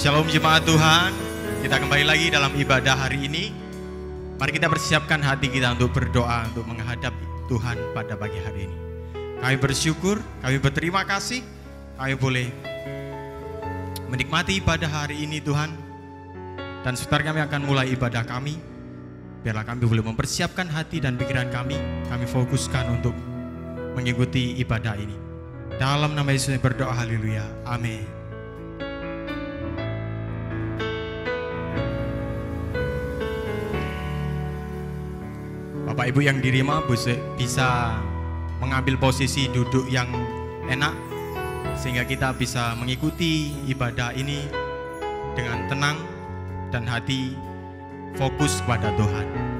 Shalom jemaat Tuhan, kita kembali lagi dalam ibadah hari ini. Mari kita persiapkan hati kita untuk berdoa, untuk menghadap Tuhan pada pagi hari ini. Kami bersyukur, kami berterima kasih, kami boleh menikmati ibadah hari ini Tuhan. Dan sebentar kami akan mulai ibadah kami. Biarlah kami boleh mempersiapkan hati dan pikiran kami fokuskan untuk mengikuti ibadah ini. Dalam nama Yesus berdoa, haleluya, amin. Bapak Ibu yang di rumah bisa mengambil posisi duduk yang enak, sehingga kita bisa mengikuti ibadah ini dengan tenang dan hati fokus kepada Tuhan.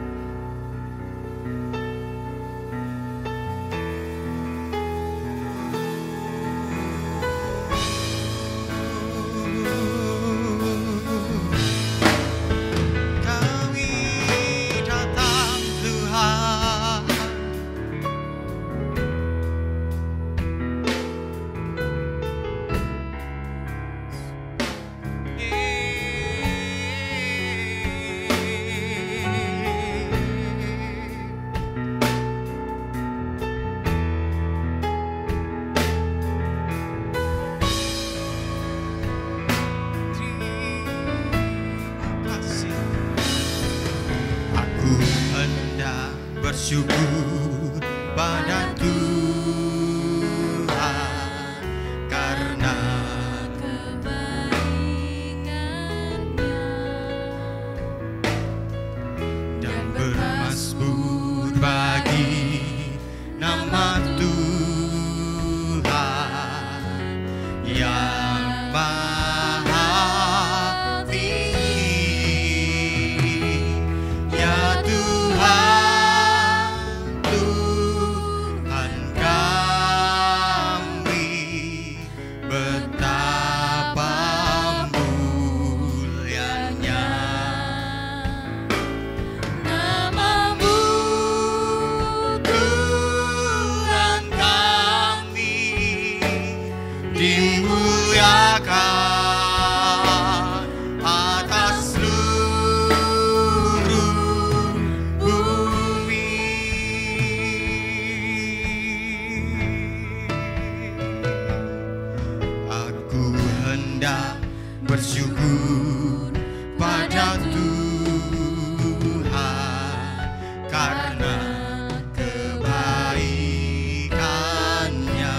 Bersyukur pada Tuhan karena kebaikan-Nya, dan bermasmur bagi nama Tuhan yang Maha Tinggi. Ya Tuhan, bersyukur pada Tuhan karena kebaikan-Nya,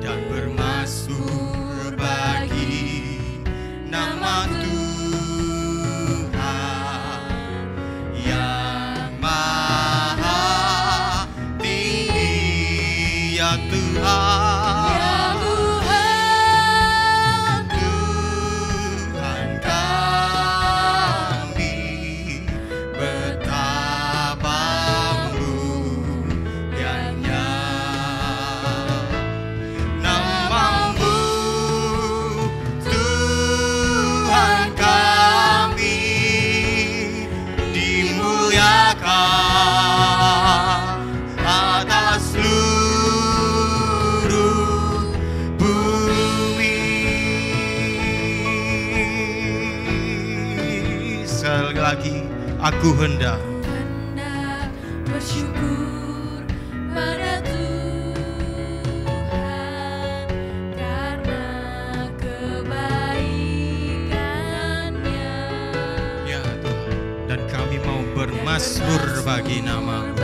dan bermasmur bagi nama Tuhan yang Maha Tinggi. Ya Tuhan, aku hendak bersyukur pada Tuhan karena kebaikan-Nya. Ya Tuhan, dan kami mau bermasmur bagi nama-Mu.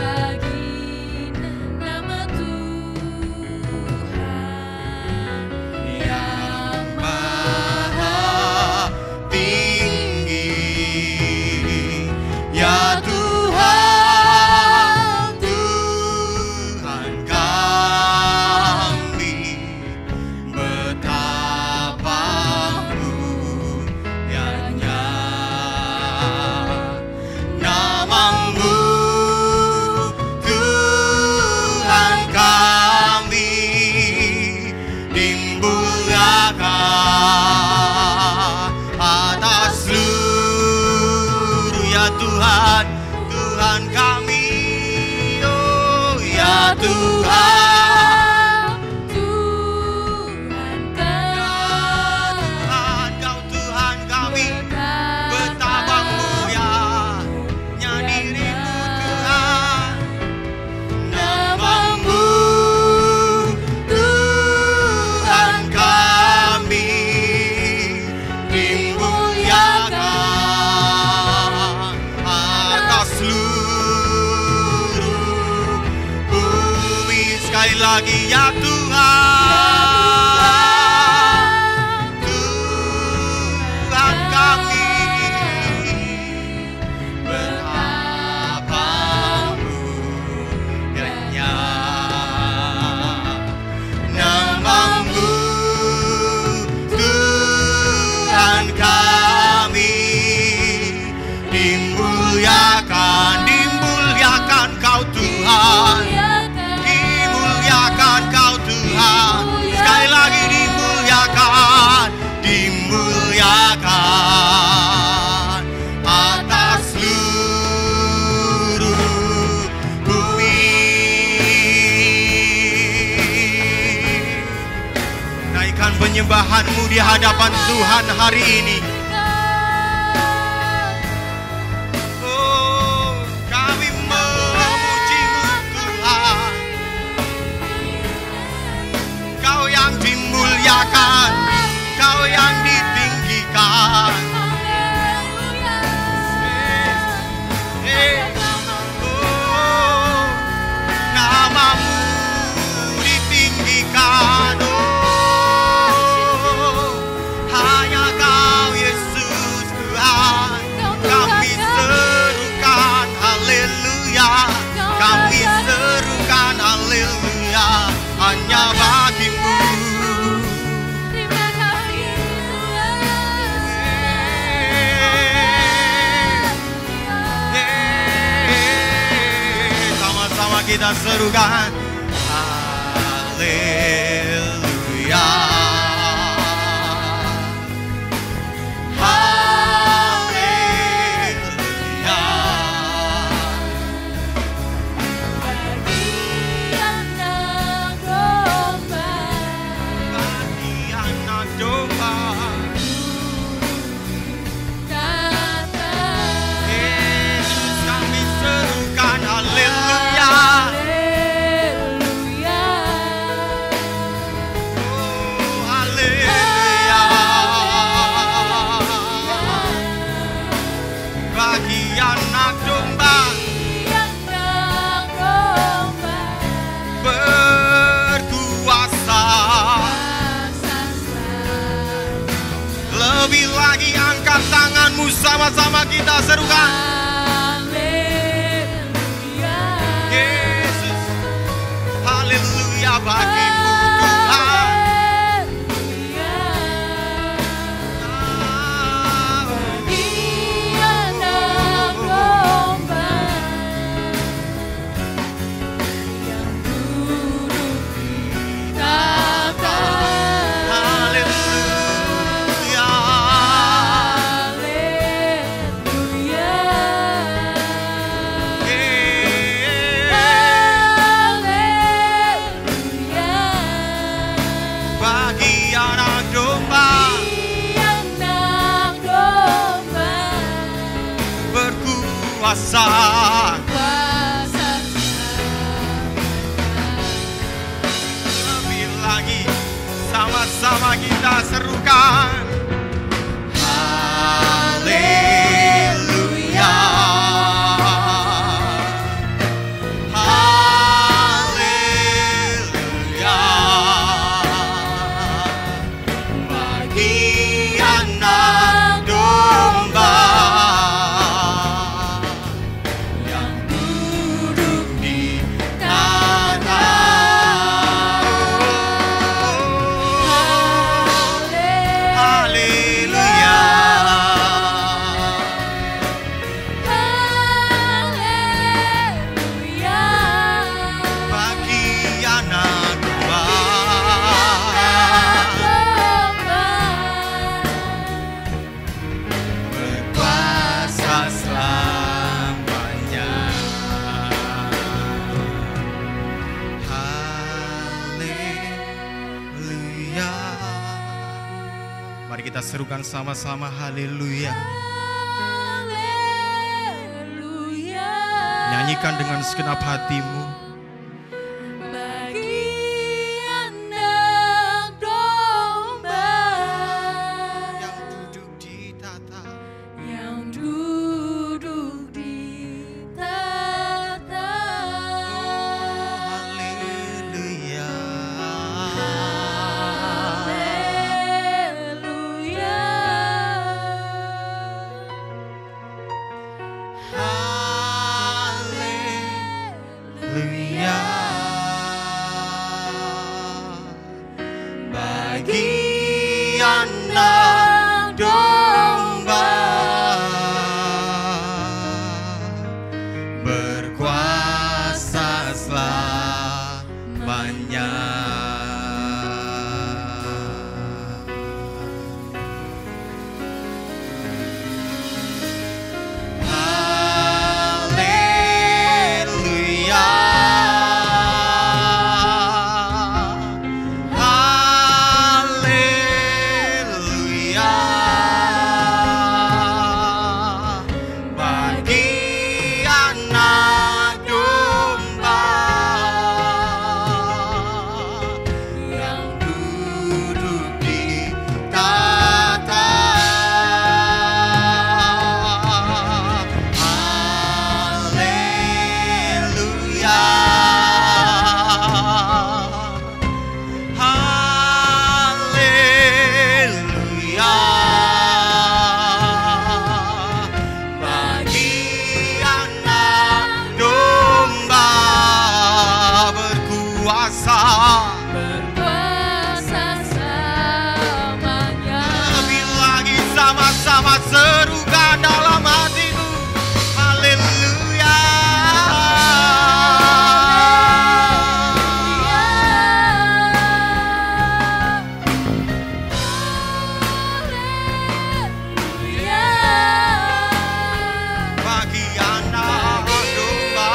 Tuhan, Tuhan kami, oh ya Tuhan, Tuhan kami. lagi ya Tuhan, Tuhan kami. Betapa mulianya nama-Mu, Tuhan kami. Dimuliakan, dimuliakan Kau Tuhan, dimuliakan Kau Tuhan. Sekali lagi dimuliakan, dimuliakan atas seluruh bumi. Naikkan penyembahan-Mu di hadapan Tuhan hari ini. Kau yang ditinggikan, nama-Mu ditinggikan. Hanya Kau Yesus Tuhan. Kami serukan haleluya, kami serukan haleluya hanya bagi-Mu. Kita serukan haleluya, haleluya. Bagi anak domba, bagi anak domba datang. Yesus kami serukan haleluya. Lebih lagi angkat tangan-Mu, sama-sama kita serukan. Haleluya. Yesus, haleluya bagi-Mu Tuhan. Bagi anak domba yang duduk di tahta. Kuasa, lebih lagi sama-sama kita serukan haleluya, haleluya. Bagi anak domba kita serukan sama-sama haleluya. Haleluya. Nyanyikan dengan segenap hatimu. Bagi anak domba yang duduk di tata, yang duduk di tata. haleluya. Haleluya. Bagi anak domba berkuasa selamanya. Haleluya. Haleluya. Bagi anak domba yang duduk di tahta. Haleluya. Haleluya. Bagi anak domba berkuasa. berkuasa selamanya. Lebih lagi sama-sama serukan dalam hatimu. Haleluya. Bagi anak domba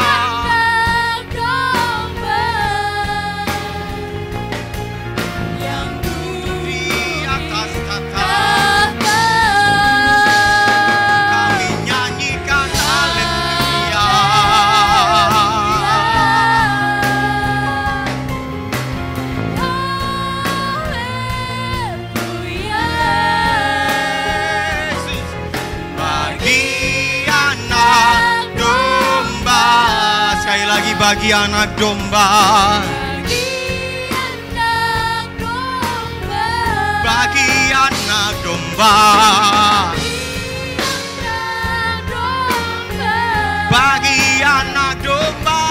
yang di atas tahta, tahta kami nyanyikan haleluya. Yesus. Bagi anak domba, sekali lagi bagi anak domba, bagi anak domba, bagi anak domba,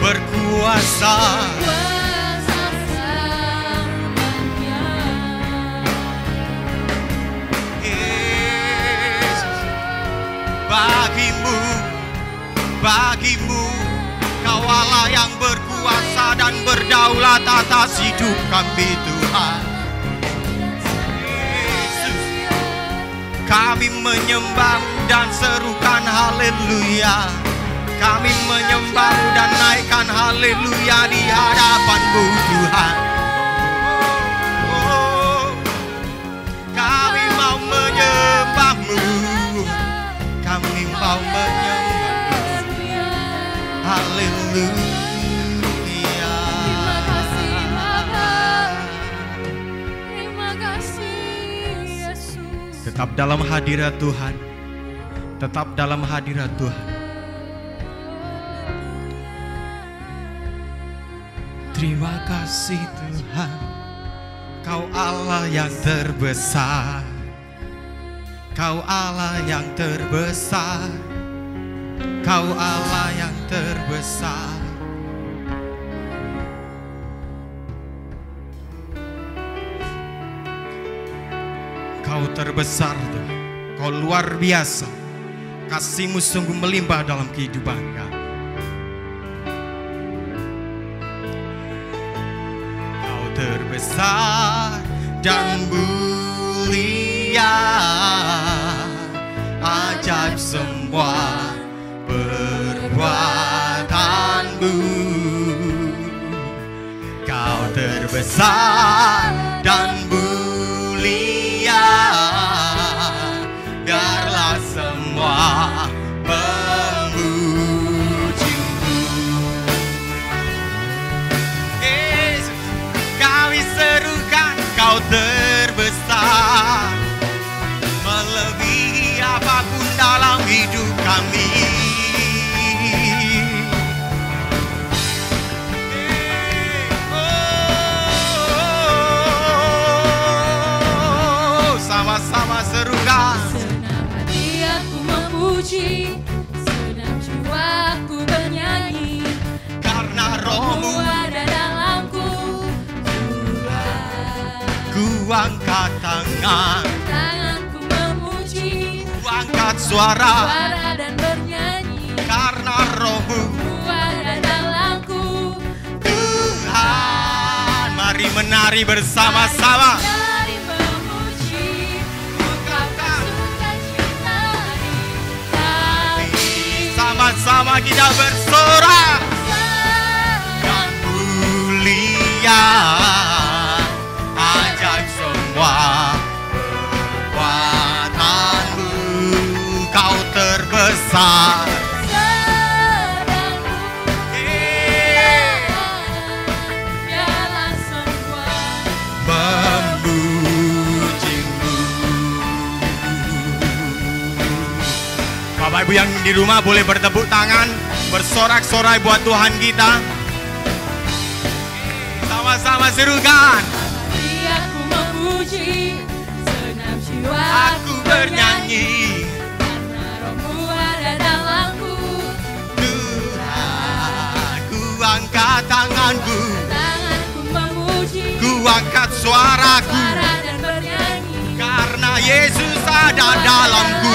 berkuasa. Yesus. Bagimu, bagimu, Kau Allah yang berkuasa dan berdaulat atas hidup kami Tuhan. Yesus. Kami menyembah dan serukan haleluya. Kami menyembah dan naikkan haleluya di hadapan-Mu Tuhan. Oh, kami mau menyembah-Mu. Kami mau menyembah-Mu. Haleluya. Terima kasih Bapa. Terima kasih Yesus. Tetap dalam hadirat Tuhan. Tetap dalam hadirat Tuhan. Terima kasih Tuhan, Kau Allah yang terbesar. Kau Allah yang terbesar. Kau Allah yang terbesar. Kau terbesar Tuhan. Kau luar biasa. Kasih-Mu sungguh melimpah dalam kehidupan kami. Kau terbesar dan mulia, ajaib semua perbuatan-Mu. Kau terbesar dan mulia, biarlah semua memuji-Mu. Yesus, kami serukan Kau terbesar, melebihi apapun dalam hidup kami. Oh, memuji, senang jiwaku bernyanyi. Karena rohmu Ada dalamku, ku angkat tanganku memuji, ku angkat suara. suara dan bernyanyi. Karena rohmu Ada dalamku, Tuhan. Mari menari bersama-sama. Mari memuji, ungkapkan sukacita di hati. Sama-sama kita bersorak dan mulia, ajaib semua kekuatanmu, kau terbesar. Sedang biarlah semua Memujimu. Bapak Ibu yang di rumah boleh bertepuk tangan, bersorak-sorai buat Tuhan kita. Sama-sama serukan. Mari aku memuji, senam jiwa Aku bernyanyi, karena rohmu ada dalamku. Tuhan, ku angkat tanganku, Tanganku memuji, ku angkat suaraku, suara dan bernyanyi. karena Yesus ada dalamku.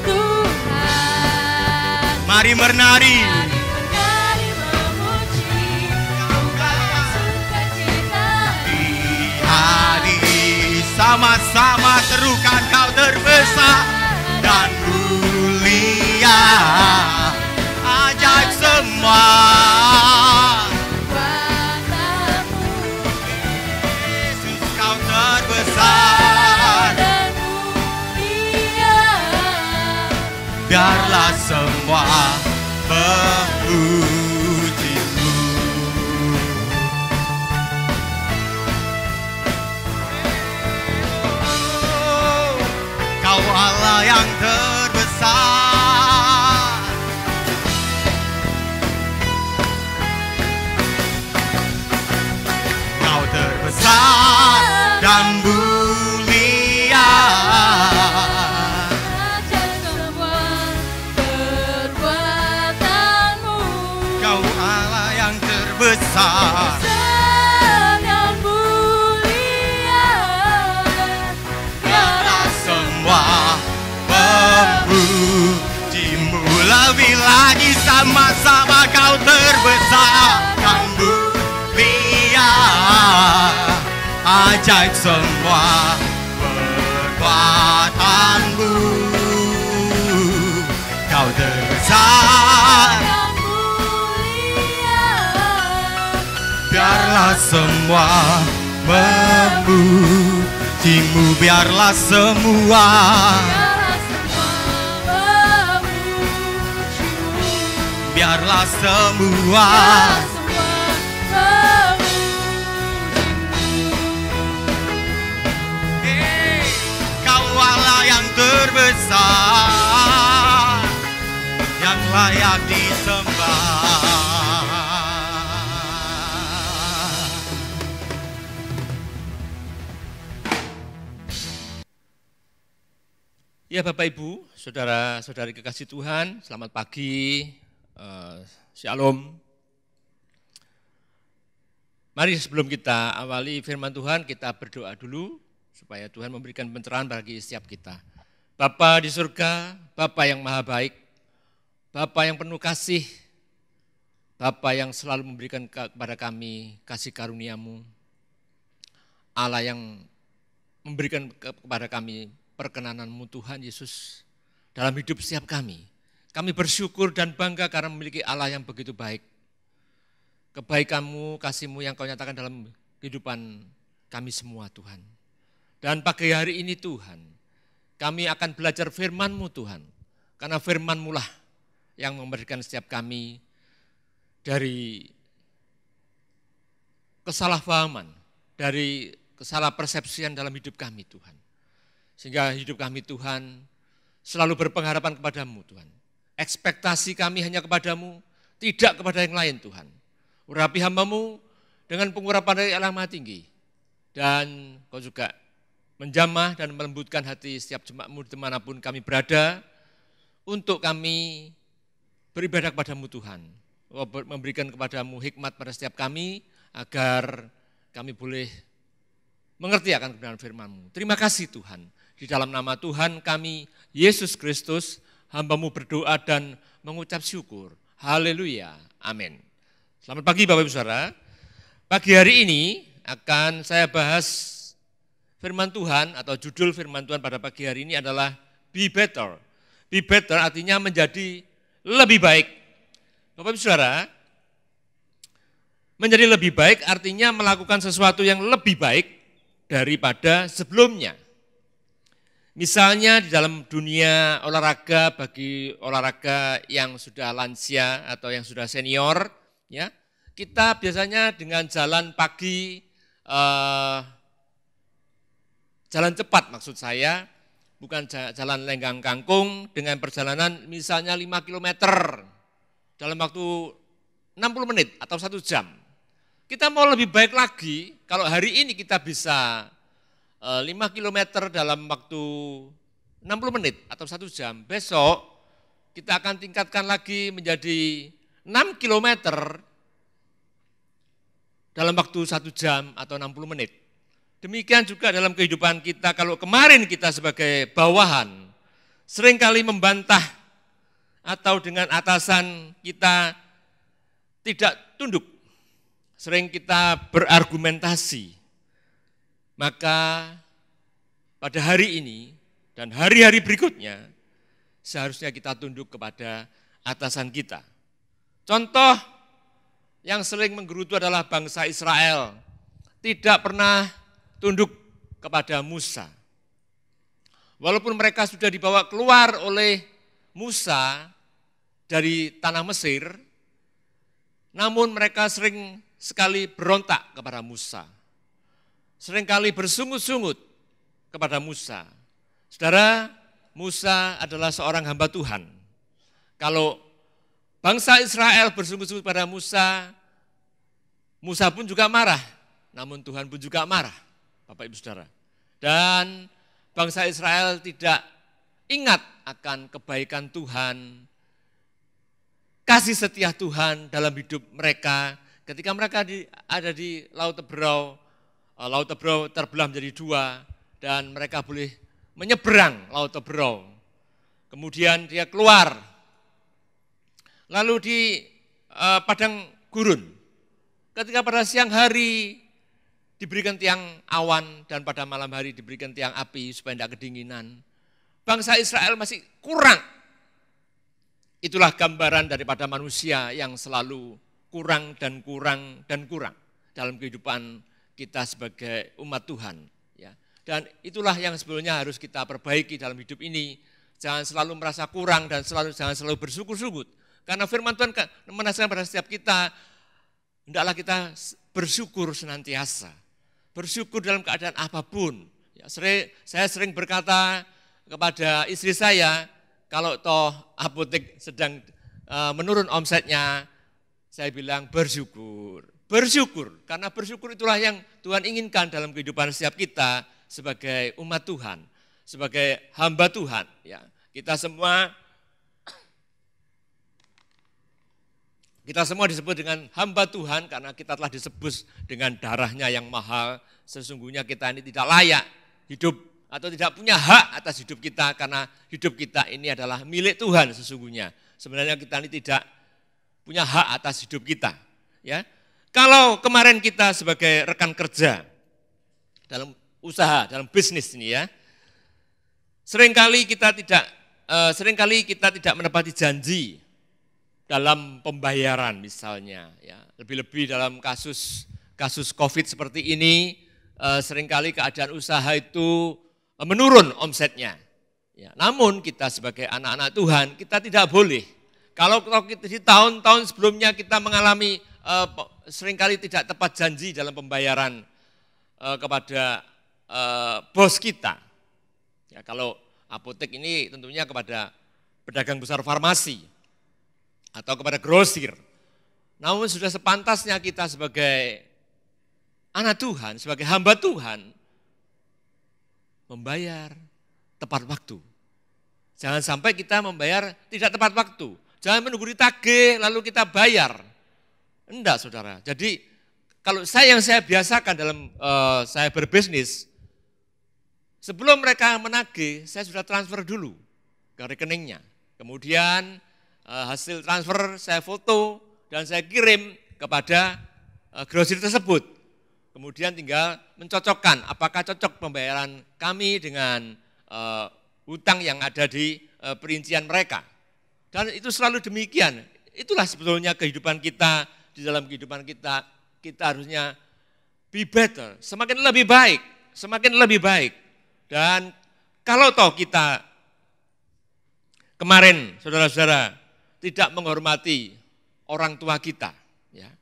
Tuhan, Mari menari. mari menari memuji, ungkapkan sukacita Di hari sama-sama serukan, kau terbesar dan mulia, ajaib semua. kuatamu. Yesus, kau terbesar. Dan mulia, Biarlah semua memujimu. Kau Allah yang terbesar. Kau terbesar dan mulia. ajaib semua perbuatanmu. Kau Allah yang terbesar. Sedang mulia, Biarlah semua memujimu. Lebih lagi sama-sama, kau terbesar dan mulia, ajaib semua perbuatanmu. Kau terbesar. sedang mulia, Biarlah semua memujimu. Biarlah semua. biarlah semua memujimu. Biarlah semua. Biarlah semua memujimu. Kau Allah yang terbesar, yang layak disembah. Ya Bapak Ibu, saudara-saudari kekasih Tuhan, selamat pagi, Shalom. Mari sebelum kita awali firman Tuhan, kita berdoa dulu supaya Tuhan memberikan pencerahan bagi setiap kita. Bapa di surga, Bapa yang maha baik, Bapa yang penuh kasih, Bapa yang selalu memberikan kepada kami kasih karunia-Mu, Allah yang memberikan kepada kami perkenanan-Mu Tuhan Yesus dalam hidup setiap kami. Kami bersyukur dan bangga karena memiliki Allah yang begitu baik. Kebaikan-Mu, kasih-Mu yang Kau nyatakan dalam kehidupan kami semua Tuhan. Dan pagi hari ini Tuhan, kami akan belajar firman-Mu Tuhan. Karena firman-Mu lah yang memberikan setiap kami dari kesalahpahaman, dari kesalahpersepsian dalam hidup kami Tuhan. Sehingga hidup kami Tuhan selalu berpengharapan kepadamu Tuhan. Ekspektasi kami hanya kepadamu, tidak kepada yang lain Tuhan. Urapi hamba-Mu dengan pengurapan dari Allah Maha Tinggi. Dan Kau juga menjamah dan melembutkan hati setiap jemaat-Mu dimanapun kami berada. untuk kami beribadah kepadamu Tuhan. Memberikan kepadamu hikmat pada setiap kami agar kami boleh mengerti akan kebenaran firman-Mu. Terima kasih Tuhan. Di dalam nama Tuhan kami, Yesus Kristus, hamba-Mu berdoa dan mengucap syukur. Haleluya. Amin. Selamat pagi Bapak Ibu Saudara. Pagi hari ini akan saya bahas firman Tuhan atau judul firman Tuhan pada pagi hari ini adalah Be Better. Be Better artinya menjadi lebih baik. Bapak Ibu Saudara, menjadi lebih baik artinya melakukan sesuatu yang lebih baik daripada sebelumnya. Misalnya di dalam dunia olahraga, bagi olahraga yang sudah lansia atau yang sudah senior, ya, kita biasanya dengan jalan pagi, jalan cepat maksud saya, bukan jalan lenggang kangkung dengan perjalanan misalnya 5 km dalam waktu 60 menit atau 1 jam. Kita mau lebih baik lagi kalau hari ini kita bisa 5 km dalam waktu 60 menit atau 1 jam. Besok kita akan tingkatkan lagi menjadi 6 km dalam waktu 1 jam atau 60 menit. Demikian juga dalam kehidupan kita, kalau kemarin kita sebagai bawahan seringkali membantah atau dengan atasan kita tidak tunduk, sering kita berargumentasi, maka pada hari ini dan hari-hari berikutnya seharusnya kita tunduk kepada atasan kita. Contoh yang sering menggerutu adalah bangsa Israel tidak pernah tunduk kepada Musa. Walaupun mereka sudah dibawa keluar oleh Musa dari tanah Mesir, namun mereka sering sekali berontak kepada Musa. Seringkali bersungut-sungut kepada Musa. Saudara, Musa adalah seorang hamba Tuhan. Kalau bangsa Israel bersungut-sungut pada Musa, Musa pun juga marah, namun Tuhan pun juga marah. Bapak Ibu Saudara. Dan bangsa Israel tidak ingat akan kebaikan Tuhan, kasih setia Tuhan dalam hidup mereka ketika mereka ada di Laut Teberau. Laut Teberau terbelah menjadi 2 dan mereka boleh menyeberang Laut Teberau. Kemudian dia keluar, lalu di padang gurun. Ketika pada siang hari diberikan tiang awan dan pada malam hari diberikan tiang api supaya tidak kedinginan. Bangsa Israel masih kurang. Itulah gambaran daripada manusia yang selalu kurang dan kurang dan kurang dalam kehidupan kita sebagai umat Tuhan. Ya. Dan itulah yang sebetulnya harus kita perbaiki dalam hidup ini. Jangan selalu merasa kurang dan jangan selalu bersyukur-syukur. Karena firman Tuhan menasihatkan pada setiap kita, hendaklah kita bersyukur senantiasa. Bersyukur dalam keadaan apapun. Ya, saya sering berkata kepada istri saya, kalau toh apotek sedang menurun omsetnya, saya bilang bersyukur. Bersyukur, karena bersyukur itulah yang Tuhan inginkan dalam kehidupan setiap kita sebagai umat Tuhan, sebagai hamba Tuhan. Ya, kita semua disebut dengan hamba Tuhan karena kita telah disebut dengan darahnya yang mahal. Sesungguhnya kita ini tidak layak hidup atau tidak punya hak atas hidup kita karena hidup kita ini adalah milik Tuhan sesungguhnya. Sebenarnya kita ini tidak punya hak atas hidup kita. Ya, kalau kemarin kita sebagai rekan kerja dalam usaha, dalam bisnis ini ya, seringkali kita tidak menepati janji dalam pembayaran misalnya, ya. Lebih-lebih dalam kasus COVID seperti ini, seringkali keadaan usaha itu menurun omsetnya. Ya, namun kita sebagai anak-anak Tuhan, kita tidak boleh. Kalau kita di tahun-tahun sebelumnya kita mengalami seringkali tidak tepat janji dalam pembayaran kepada bos kita. Ya, kalau apotek ini tentunya kepada pedagang besar farmasi atau kepada grosir. Namun sudah sepantasnya kita sebagai anak Tuhan, sebagai hamba Tuhan, membayar tepat waktu. Jangan sampai kita membayar tidak tepat waktu. Jangan menunggu ditagih lalu kita bayar. Enggak, saudara. Jadi kalau yang saya biasakan dalam saya berbisnis, sebelum mereka menagih, saya sudah transfer dulu ke rekeningnya. Kemudian hasil transfer saya foto dan saya kirim kepada grosir tersebut. Kemudian tinggal mencocokkan apakah cocok pembayaran kami dengan hutang yang ada di perincian mereka. Dan itu selalu demikian. Itulah sebetulnya kehidupan kita, di dalam kehidupan kita harusnya be better, semakin lebih baik, semakin lebih baik. Dan kalau toh kita kemarin saudara-saudara tidak menghormati orang tua kita, ya.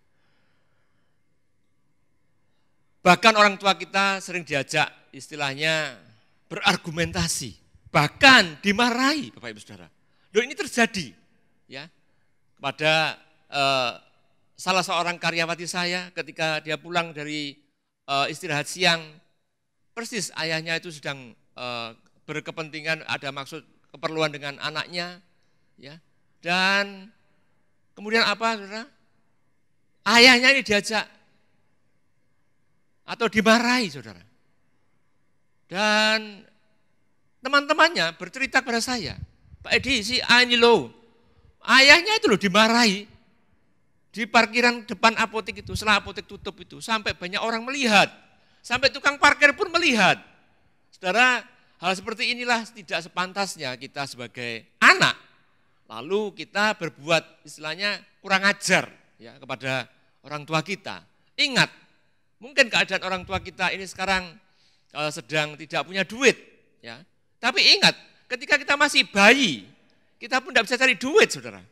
Bahkan orang tua kita sering diajak istilahnya berargumentasi, bahkan dimarahi, Bapak Ibu Saudara. Loh, ini terjadi ya kepada salah seorang karyawati saya ketika dia pulang dari istirahat siang, persis ayahnya itu sedang berkepentingan, ada maksud keperluan dengan anaknya, ya. Dan kemudian apa, saudara? Ayahnya ini diajak atau dimarahi, saudara. Dan teman-temannya bercerita kepada saya, Pak Edi, si A ini loh, ayahnya itu loh dimarahi di parkiran depan apotek itu, setelah apotek tutup itu, sampai banyak orang melihat, sampai tukang parkir pun melihat. Saudara, hal seperti inilah tidak sepantasnya kita sebagai anak, lalu kita berbuat istilahnya kurang ajar ya kepada orang tua kita. Ingat, mungkin keadaan orang tua kita ini sekarang sedang tidak punya duit, ya. Tapi ingat, ketika kita masih bayi, kita pun tidak bisa cari duit, saudara.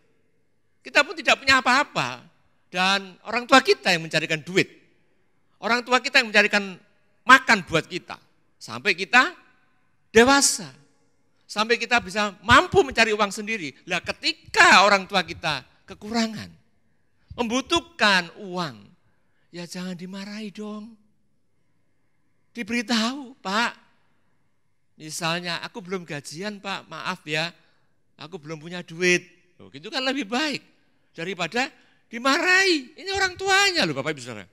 Kita pun tidak punya apa-apa, dan orang tua kita yang mencarikan duit. Orang tua kita yang mencarikan makan buat kita, sampai kita dewasa, sampai kita bisa mampu mencari uang sendiri. Lah ketika orang tua kita kekurangan, membutuhkan uang, ya jangan dimarahi dong. Diberitahu, Pak, misalnya aku belum gajian Pak, maaf ya, aku belum punya duit. Loh, gitu kan lebih baik daripada dimarahi. Ini orang tuanya loh Bapak Ibu Saudara.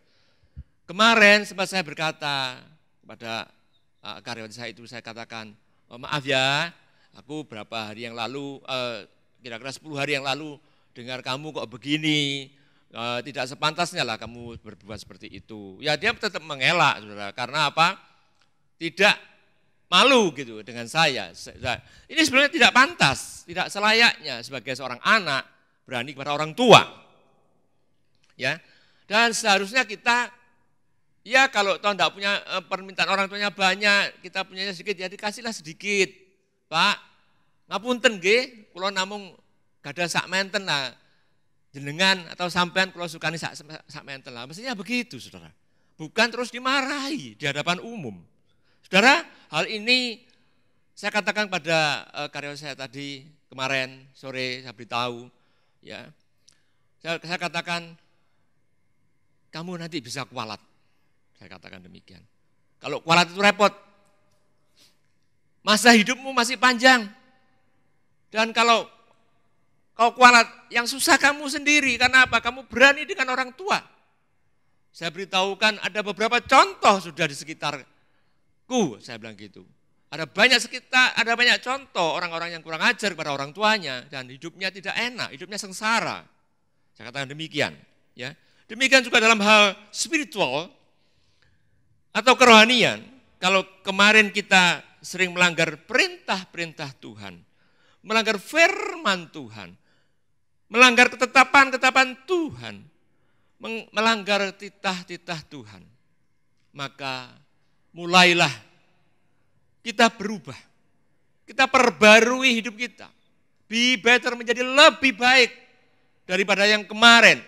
Kemarin sempat saya berkata kepada karyawan saya itu, saya katakan, maaf ya, aku berapa hari yang lalu, kira-kira 10 hari yang lalu dengar kamu kok begini, tidak sepantasnya lah kamu berbuat seperti itu. Ya dia tetap mengelak, saudara, karena apa? Tidak malu gitu dengan saya. Ini sebenarnya tidak pantas, tidak selayaknya sebagai seorang anak berani kepada orang tua. Ya, dan seharusnya kita, ya kalau toh tidak punya permintaan orang tuanya banyak, kita punyanya sedikit, ya dikasihlah sedikit. Pak, ngapunten nggih, kula namung gadah sak menten lah. Jenengan atau sampean kalau sukani sak menten lah. Mestinya begitu, saudara. Bukan terus dimarahi di hadapan umum. Saudara, hal ini saya katakan pada karyawan saya tadi, kemarin sore saya beritahu, ya. Saya katakan, kamu nanti bisa kualat. Saya katakan demikian. Kalau kualat itu repot, masa hidupmu masih panjang. Dan kalau kau kualat, yang susah kamu sendiri. Karena apa? Kamu berani dengan orang tua. Saya beritahukan ada beberapa contoh sudah di sekitarku, saya bilang gitu. Ada banyak contoh orang-orang yang kurang ajar kepada orang tuanya dan hidupnya tidak enak, hidupnya sengsara. Saya katakan demikian. Ya, demikian juga dalam hal spiritual atau kerohanian. Kalau kemarin kita sering melanggar perintah-perintah Tuhan, melanggar firman Tuhan, melanggar ketetapan-ketetapan Tuhan, melanggar titah-titah Tuhan, maka mulailah kita berubah. Kita perbarui hidup kita. Be better, menjadi lebih baik daripada yang kemarin,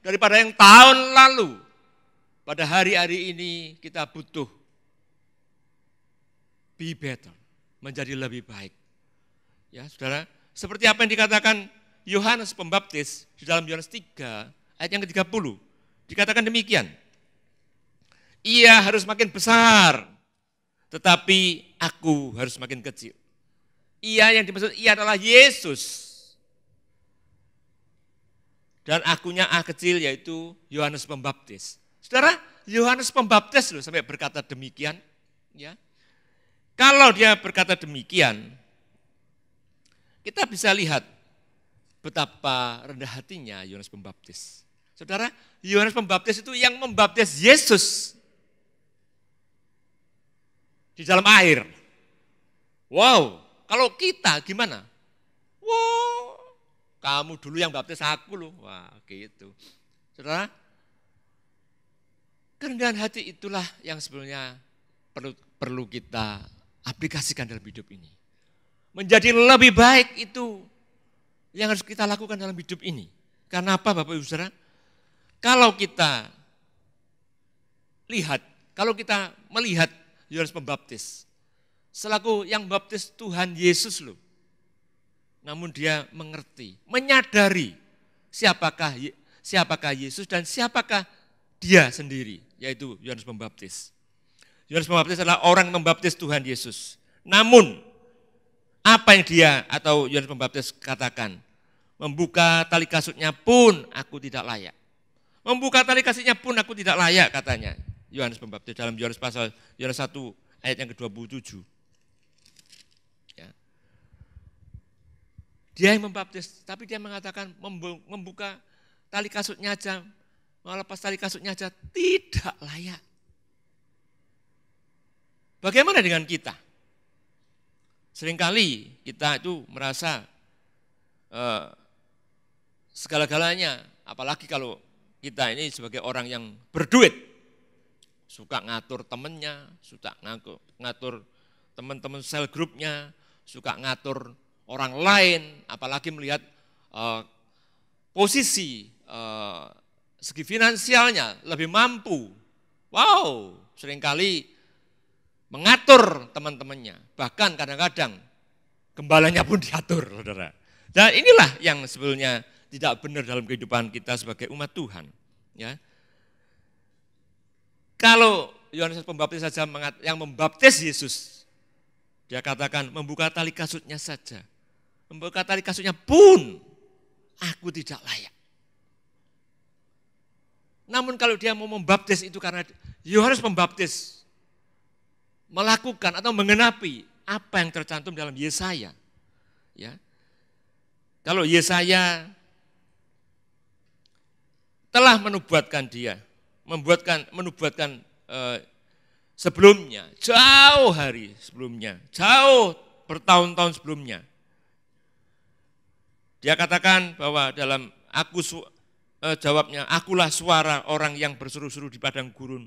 daripada yang tahun lalu. Pada hari-hari ini kita butuh be better, menjadi lebih baik. Ya, saudara, seperti apa yang dikatakan Yohanes Pembaptis di dalam Yohanes 3 ayat yang ke-30, dikatakan demikian. Ia harus makin besar, tetapi aku harus makin kecil. Ia yang dimaksud ia adalah Yesus. Dan akunya A kecil yaitu Yohanes Pembaptis. Saudara, Yohanes Pembaptis loh sampai berkata demikian. Ya. Kalau dia berkata demikian, kita bisa lihat betapa rendah hatinya Yohanes Pembaptis. Saudara, Yohanes Pembaptis itu yang membaptis Yesus di dalam air. Wow, kalau kita gimana? Wow, kamu dulu yang baptis aku loh. Wah, gitu. Saudara, kerendahan hati itulah yang sebenarnya perlu kita aplikasikan dalam hidup ini. Menjadi lebih baik itu yang harus kita lakukan dalam hidup ini. Karena apa Bapak Ibu Saudara? Kalau kita melihat Yohanes Pembaptis selaku yang baptis Tuhan Yesus loh. Namun dia mengerti, menyadari siapakah Yesus dan siapakah dia sendiri, yaitu Yohanes Pembaptis. Yohanes Pembaptis adalah orang membaptis Tuhan Yesus. Namun apa yang dia atau Yohanes Pembaptis katakan? Membuka tali kasutnya pun aku tidak layak. Membuka tali kasutnya pun aku tidak layak katanya Yohanes Pembaptis dalam Yohanes 1 ayat yang ke-27. Ya. Dia yang membaptis, tapi dia mengatakan membuka tali kasutnya aja, melepas tali kasutnya aja tidak layak. Bagaimana dengan kita? Seringkali kita itu merasa segala-galanya, apalagi kalau kita ini sebagai orang yang berduit, suka ngatur temennya, suka ngatur teman-teman sel grupnya, suka ngatur orang lain, apalagi melihat posisi segi finansialnya lebih mampu. Wow, seringkali mengatur teman-temannya, bahkan kadang-kadang gembalanya pun diatur, saudara. Dan inilah yang sebenarnya tidak benar dalam kehidupan kita sebagai umat Tuhan. Ya. Kalau Yohanes Pembaptis saja yang membaptis Yesus, dia katakan membuka tali kasutnya saja. Membuka tali kasutnya pun aku tidak layak. Namun kalau dia mau membaptis itu karena Yohanes Pembaptis melakukan atau mengenapi apa yang tercantum dalam Yesaya. Ya. Kalau Yesaya telah menubuatkan dia, menubuatkan sebelumnya, jauh hari sebelumnya, jauh bertahun-tahun sebelumnya. Dia katakan bahwa dalam jawabnya, akulah suara orang yang berseru-seru di padang gurun,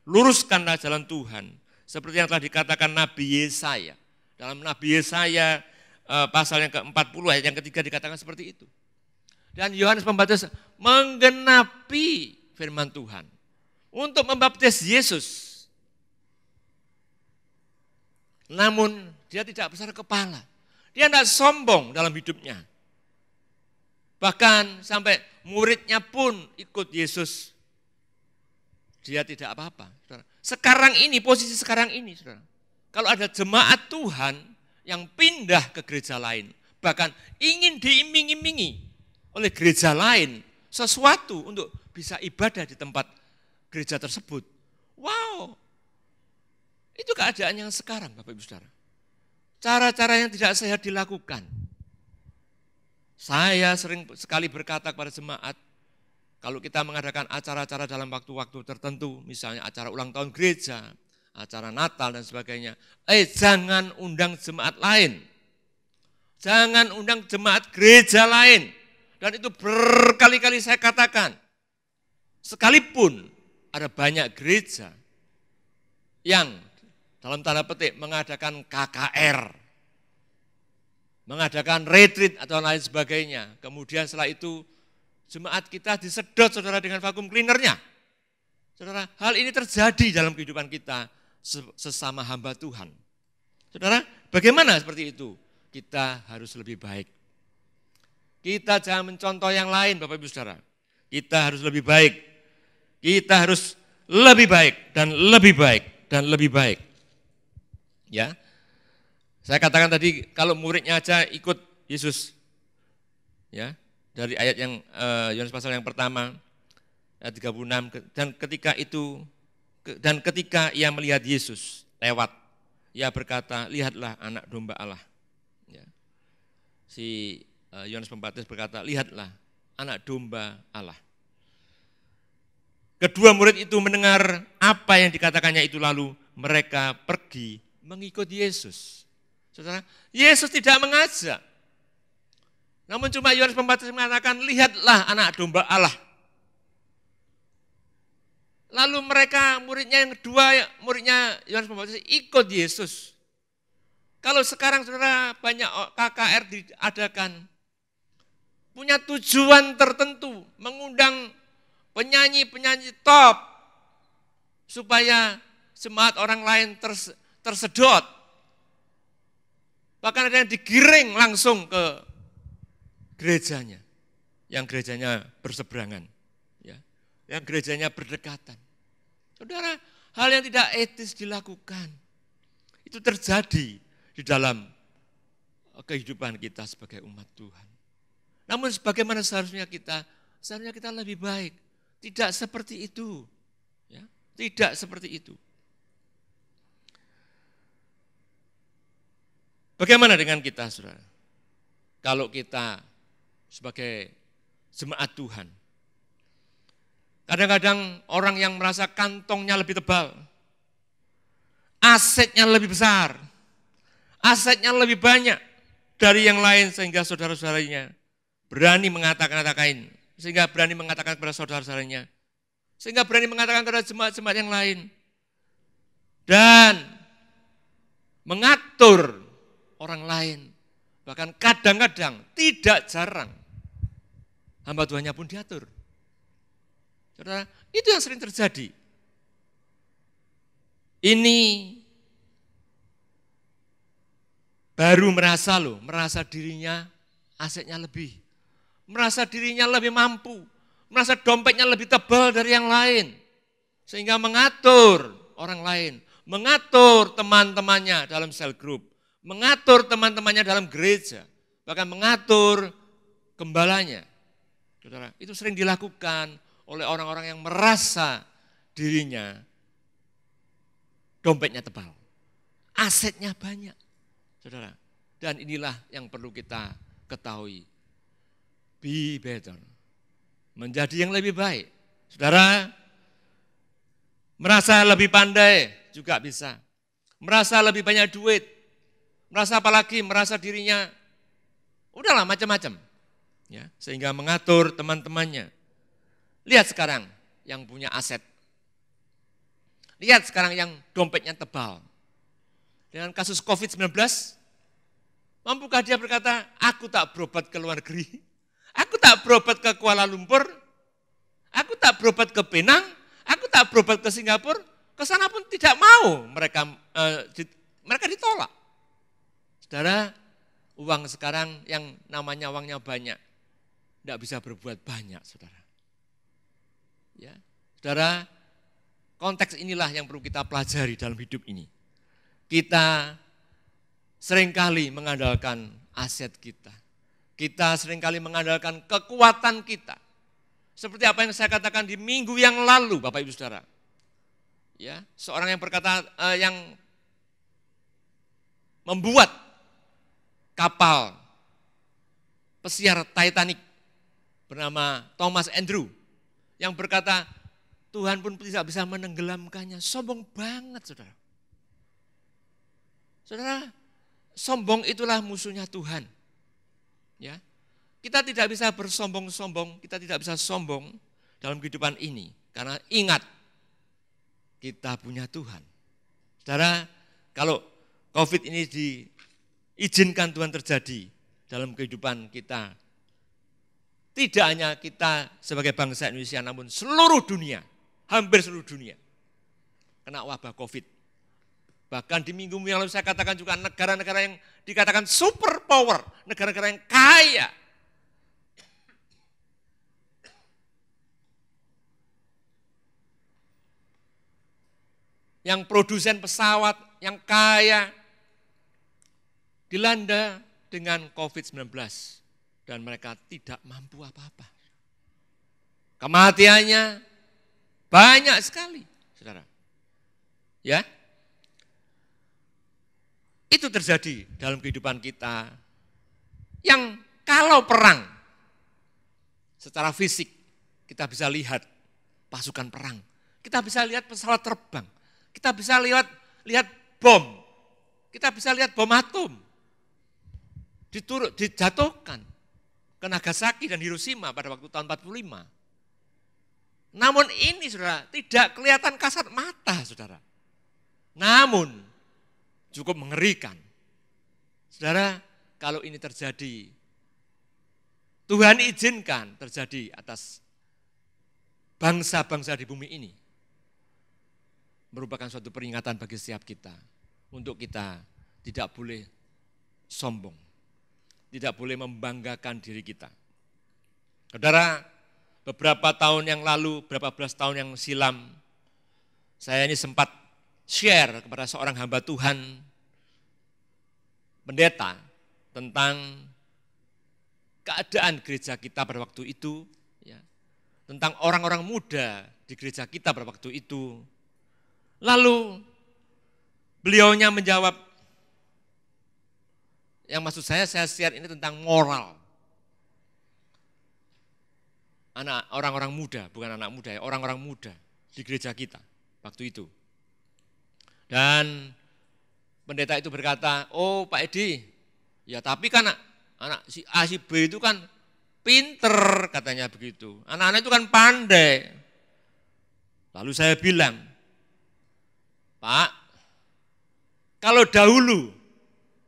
luruskanlah jalan Tuhan, seperti yang telah dikatakan Nabi Yesaya. Dalam Nabi Yesaya pasal yang ke-40 ayat yang ketiga dikatakan seperti itu. Dan Yohanes Pembaptis menggenapi firman Tuhan untuk membaptis Yesus. Namun dia tidak besar kepala. Dia tidak sombong dalam hidupnya. Bahkan sampai muridnya pun ikut Yesus. Dia tidak apa-apa. Sekarang ini, posisi sekarang ini, saudara. Kalau ada jemaat Tuhan yang pindah ke gereja lain, bahkan ingin diiming-imingi oleh gereja lain sesuatu untuk bisa ibadah di tempat gereja tersebut. Wow, itu keadaan yang sekarang Bapak Ibu Saudara. Cara-cara yang tidak sehat dilakukan. Saya sering sekali berkata kepada jemaat, kalau kita mengadakan acara-acara dalam waktu-waktu tertentu, misalnya acara ulang tahun gereja, acara Natal dan sebagainya, jangan undang jemaat lain. Jangan undang jemaat gereja lain. Dan itu berkali-kali saya katakan, sekalipun ada banyak gereja yang dalam tanda petik mengadakan KKR, mengadakan retreat atau lain sebagainya. Kemudian setelah itu jemaat kita disedot saudara dengan vakum cleanernya. Saudara, hal ini terjadi dalam kehidupan kita sesama hamba Tuhan. Saudara, bagaimana seperti itu? Kita harus lebih baik. Kita jangan mencontoh yang lain Bapak Ibu Saudara. Kita harus lebih baik. Kita harus lebih baik dan lebih baik dan lebih baik. Ya. Saya katakan tadi kalau muridnya aja ikut Yesus, ya dari ayat yang Yohanes pasal yang pertama ayat 36, dan ketika ia melihat Yesus lewat, ia berkata, lihatlah anak domba Allah. Ya. Si Yohanes Pembaptis berkata, lihatlah anak domba Allah. Kedua murid itu mendengar apa yang dikatakannya itu, lalu mereka pergi mengikut Yesus. Saudara, Yesus tidak mengajak. Namun cuma Yohanes Pembaptis mengatakan, lihatlah anak domba Allah. Lalu mereka, muridnya yang kedua, muridnya Yohanes Pembaptis ikut Yesus. Kalau sekarang saudara banyak KKR diadakan, punya tujuan tertentu, mengundang penyanyi-penyanyi top, supaya semangat orang lain tersedot. Bahkan ada yang digiring langsung ke gerejanya, yang gerejanya berseberangan, ya, yang gerejanya berdekatan. Saudara, hal yang tidak etis dilakukan, itu terjadi di dalam kehidupan kita sebagai umat Tuhan. Namun sebagaimana seharusnya kita lebih baik. Tidak seperti itu. Ya, tidak seperti itu. Bagaimana dengan kita, saudara? Kalau kita sebagai jemaat Tuhan, kadang-kadang orang yang merasa kantongnya lebih tebal, asetnya lebih besar, asetnya lebih banyak dari yang lain, sehingga saudara-saudaranya berani mengatakan kepada saudara-saudaranya, sehingga berani mengatakan kepada jemaat-jemaat yang lain, dan mengatur orang lain. Bahkan kadang-kadang, tidak jarang, hamba Tuhannya pun diatur. Saudara, itu yang sering terjadi. Ini baru merasa dirinya asetnya lebih. Merasa dirinya lebih mampu, merasa dompetnya lebih tebal dari yang lain. Sehingga mengatur orang lain, mengatur teman-temannya dalam sel group, mengatur teman-temannya dalam gereja, bahkan mengatur gembalanya. Saudara, itu sering dilakukan oleh orang-orang yang merasa dirinya dompetnya tebal, asetnya banyak. Saudara, dan inilah yang perlu kita ketahui. Be better. Menjadi yang lebih baik. Saudara, merasa lebih pandai juga bisa. Merasa lebih banyak duit. Merasa dirinya udahlah macam-macam. Ya, sehingga mengatur teman-temannya. Lihat sekarang yang punya aset. Lihat sekarang yang dompetnya tebal. Dengan kasus COVID-19, mampukah dia berkata, aku tak berobat ke luar negeri? Aku tak berobat ke Kuala Lumpur, aku tak berobat ke Penang, aku tak berobat ke Singapura, ke sana pun tidak mau, mereka ditolak. Saudara, uang sekarang yang namanya uangnya banyak, tidak bisa berbuat banyak, saudara. Ya, saudara, konteks inilah yang perlu kita pelajari dalam hidup ini. Kita seringkali mengandalkan aset kita. Kita seringkali mengandalkan kekuatan kita. Seperti apa yang saya katakan di minggu yang lalu, Bapak Ibu Saudara. Ya, seorang yang berkata, yang membuat kapal pesiar Titanic bernama Thomas Andrew, yang berkata, Tuhan pun tidak bisa menenggelamkannya. Sombong banget, saudara. Saudara, sombong itulah musuhnya Tuhan. Ya, kita tidak bisa bersombong-sombong, kita tidak bisa sombong dalam kehidupan ini. Karena ingat, kita punya Tuhan. Saudara, kalau COVID ini diizinkan Tuhan terjadi dalam kehidupan kita, tidak hanya kita sebagai bangsa Indonesia, namun seluruh dunia, hampir seluruh dunia, kena wabah COVID. Bahkan di minggu yang lalu saya katakan juga negara-negara yang dikatakan super power, negara-negara yang kaya. Yang produsen pesawat, yang kaya. dilanda dengan COVID-19 dan mereka tidak mampu apa-apa. Kematiannya banyak sekali, saudara. Ya, itu terjadi dalam kehidupan kita yang kalau perang secara fisik kita bisa lihat pasukan perang, kita bisa lihat pesawat terbang, kita bisa lihat bom, kita bisa lihat bom atom dijatuhkan ke Nagasaki dan Hiroshima pada waktu tahun 45. Namun ini saudara tidak kelihatan kasat mata saudara. Namun cukup mengerikan. Saudara, kalau ini terjadi, Tuhan izinkan terjadi atas bangsa-bangsa di bumi ini. Merupakan suatu peringatan bagi setiap kita. Untuk kita tidak boleh sombong. Tidak boleh membanggakan diri kita. Saudara, beberapa tahun yang lalu, berapa belas tahun yang silam, saya ini sempat share kepada seorang hamba Tuhan, pendeta, tentang keadaan gereja kita pada waktu itu, ya, tentang orang-orang muda di gereja kita pada waktu itu. Lalu beliaunya menjawab, yang maksud saya share ini tentang moral. Orang-orang muda, bukan anak muda ya, orang-orang muda di gereja kita waktu itu. Dan pendeta itu berkata, oh Pak Edi, ya tapi kan anak si A si B itu kan pinter katanya begitu. Anak-anak itu kan pandai. Lalu saya bilang, Pak, kalau dahulu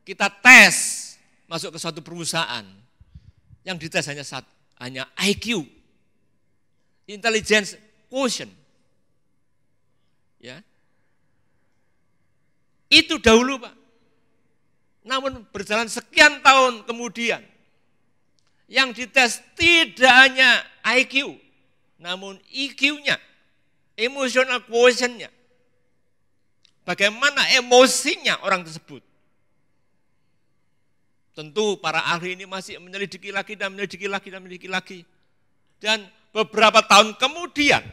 kita tes masuk ke suatu perusahaan, yang dites hanya IQ, intelligence quotient. Ya. Itu dahulu Pak. Namun berjalan sekian tahun kemudian, yang dites tidak hanya IQ, namun EQ-nya, emotional quotient-nya. Bagaimana emosinya orang tersebut. Tentu para ahli ini masih menyelidiki lagi dan menyelidiki lagi dan menyelidiki lagi. Dan beberapa tahun kemudian,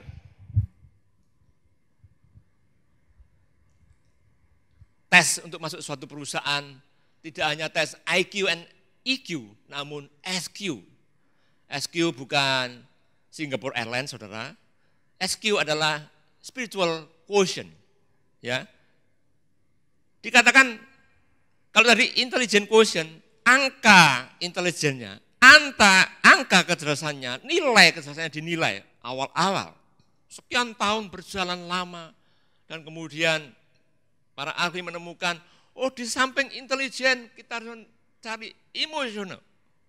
tes untuk masuk suatu perusahaan tidak hanya tes IQ and EQ, namun SQ. SQ bukan Singapore Airlines, saudara. SQ adalah spiritual quotient. Ya. Dikatakan kalau dari intelligent quotient, angka intelijennya, angka kecerdasannya, nilai kecerdasannya dinilai awal-awal. Sekian tahun berjalan lama dan kemudian para ahli menemukan, oh di samping intelijen kita harus cari emosional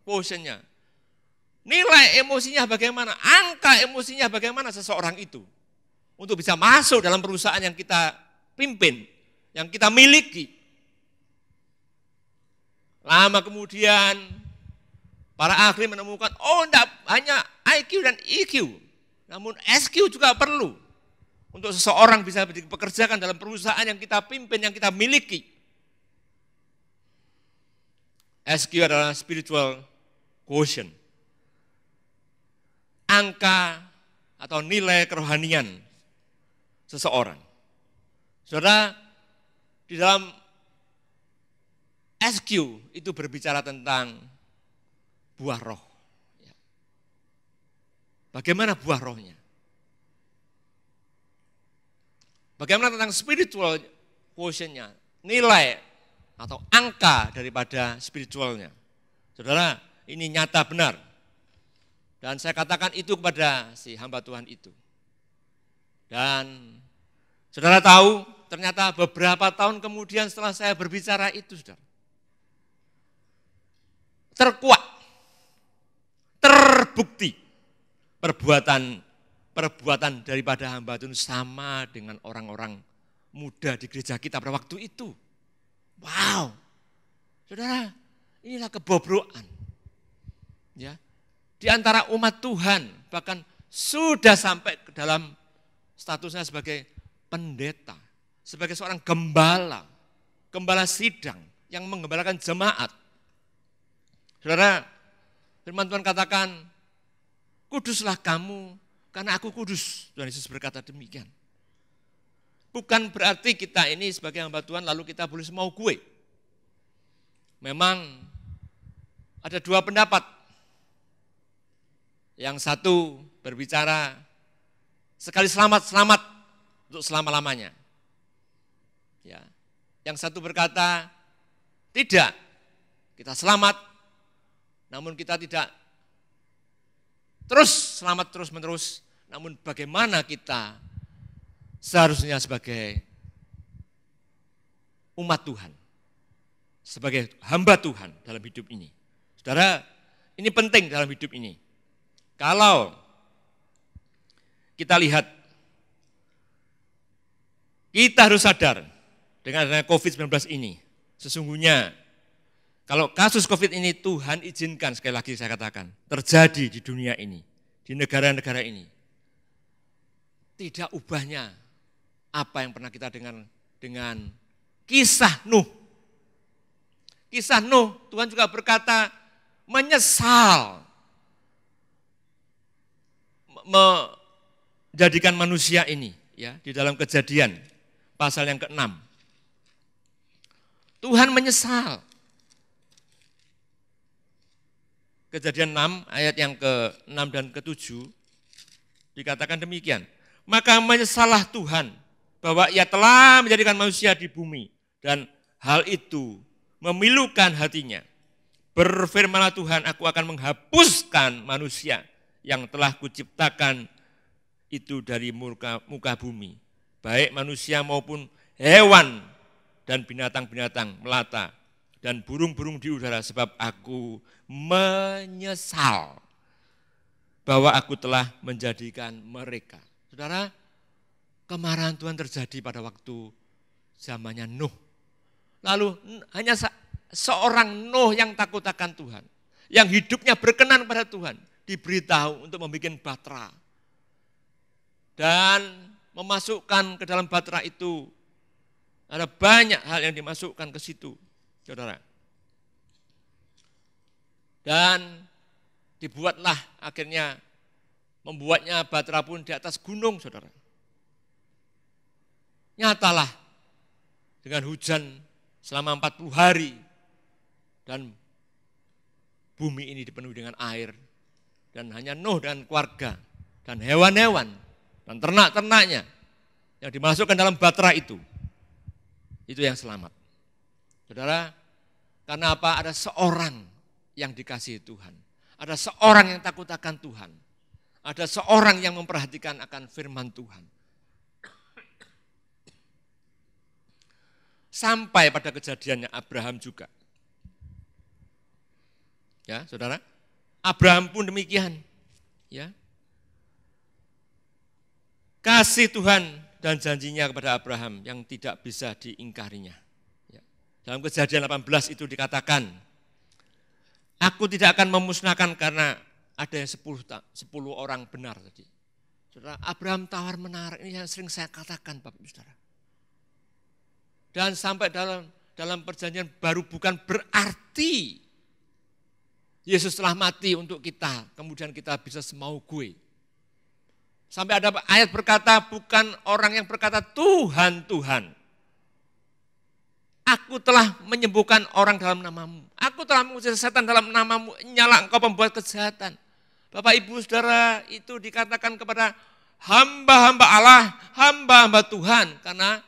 quotient-nya. Nilai emosinya bagaimana, angka emosinya bagaimana seseorang itu. Untuk bisa masuk dalam perusahaan yang kita pimpin, yang kita miliki. Lama kemudian para ahli menemukan, oh tidak hanya IQ dan EQ, namun SQ juga perlu. Untuk seseorang bisa dipekerjakan dalam perusahaan yang kita pimpin, yang kita miliki. SQ adalah spiritual quotient. Angka atau nilai kerohanian seseorang. Saudara, di dalam SQ itu berbicara tentang buah roh. Bagaimana buah rohnya? Bagaimana tentang spiritual quotient-nya, nilai atau angka daripada spiritualnya. Saudara, ini nyata benar. Dan saya katakan itu kepada si hamba Tuhan itu. Dan saudara tahu, ternyata beberapa tahun kemudian setelah saya berbicara itu, saudara, terkuak, terbukti perbuatan daripada hamba Tuhan sama dengan orang-orang muda di gereja kita pada waktu itu. Wow, saudara, inilah kebobrokan. Ya, di antara umat Tuhan, bahkan sudah sampai ke dalam statusnya sebagai pendeta, sebagai seorang gembala sidang, yang menggembalakan jemaat. Saudara, firman Tuhan katakan, kuduslah kamu karena aku kudus. Tuhan Yesus berkata demikian. Bukan berarti kita ini sebagai hamba Tuhan lalu kita boleh semau gue. Memang ada dua pendapat. Yang satu berbicara sekali selamat untuk selama-lamanya. Ya. Yang satu berkata, tidak, kita selamat, namun kita tidak terus selamat terus-menerus, namun bagaimana kita seharusnya sebagai umat Tuhan, sebagai hamba Tuhan dalam hidup ini. Saudara, ini penting dalam hidup ini. Kalau kita lihat, kita harus sadar dengan adanya COVID-19 ini, sesungguhnya kalau kasus COVID ini Tuhan izinkan, sekali lagi saya katakan, terjadi di dunia ini, di negara-negara ini. Tidak ubahnya apa yang pernah kita dengar dengan kisah Nuh. Kisah Nuh, Tuhan juga berkata menyesal menjadikan manusia ini, ya, di dalam Kejadian pasal yang ke-6. Tuhan menyesal. Kejadian 6 ayat yang ke-6 dan ke-7 dikatakan demikian. Maka menyesallah Tuhan bahwa ia telah menjadikan manusia di bumi dan hal itu memilukan hatinya. Berfirmanlah Tuhan, aku akan menghapuskan manusia yang telah kuciptakan itu dari muka bumi. Baik manusia maupun hewan dan binatang-binatang melata dan burung-burung di udara, sebab aku menyesal bahwa aku telah menjadikan mereka. Saudara, kemarahan Tuhan terjadi pada waktu zamannya Nuh. Lalu hanya seorang Nuh yang takut akan Tuhan, yang hidupnya berkenan pada Tuhan, diberitahu untuk membuat batra dan memasukkan ke dalam batra itu. Ada banyak hal yang dimasukkan ke situ, saudara. Dan dibuatlah akhirnya, membuatnya batra pun di atas gunung, saudara. Nyatalah dengan hujan selama 40 hari dan bumi ini dipenuhi dengan air. Dan hanya Nuh dan keluarga dan hewan-hewan dan ternak-ternaknya yang dimasukkan dalam batra itu yang selamat. Saudara, karena apa? Ada seorang yang dikasihi Tuhan. Ada seorang yang takut akan Tuhan. Ada seorang yang memperhatikan akan firman Tuhan. Sampai pada kejadiannya Abraham juga. Ya, saudara. Abraham pun demikian. Ya. Kasih Tuhan dan janjinya kepada Abraham yang tidak bisa diingkarinya. Ya. Dalam Kejadian 18 itu dikatakan, aku tidak akan memusnahkan karena ada yang 10 orang benar tadi. Saudara, Abraham tawar menarik, ini yang sering saya katakan Bapak Ibu Saudara. Dan sampai dalam perjanjian baru bukan berarti Yesus telah mati untuk kita, kemudian kita bisa semau gue. Sampai ada ayat berkata, bukan orang yang berkata Tuhan, Tuhan. Aku telah menyembuhkan orang dalam namamu. Aku telah mengusir setan dalam namamu. Nyala engkau pembuat kejahatan. Bapak Ibu Saudara, itu dikatakan kepada hamba-hamba Allah, hamba-hamba Tuhan. Karena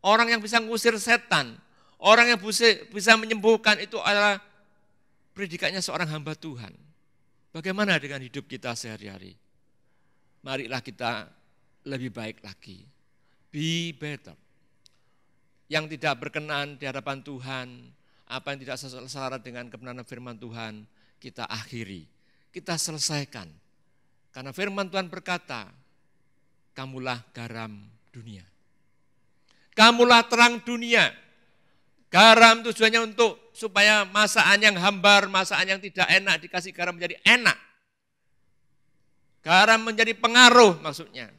orang yang bisa mengusir setan, orang yang bisa menyembuhkan itu adalah predikatnya seorang hamba Tuhan. Bagaimana dengan hidup kita sehari-hari? Marilah kita lebih baik lagi. Be better. Yang tidak berkenan di hadapan Tuhan, apa yang tidak selaras dengan kebenaran firman Tuhan, kita akhiri. Kita selesaikan. Karena firman Tuhan berkata, kamulah garam dunia. Kamulah terang dunia. Garam tujuannya untuk supaya masakan yang hambar, masakan yang tidak enak dikasih garam menjadi enak. Garam menjadi pengaruh maksudnya.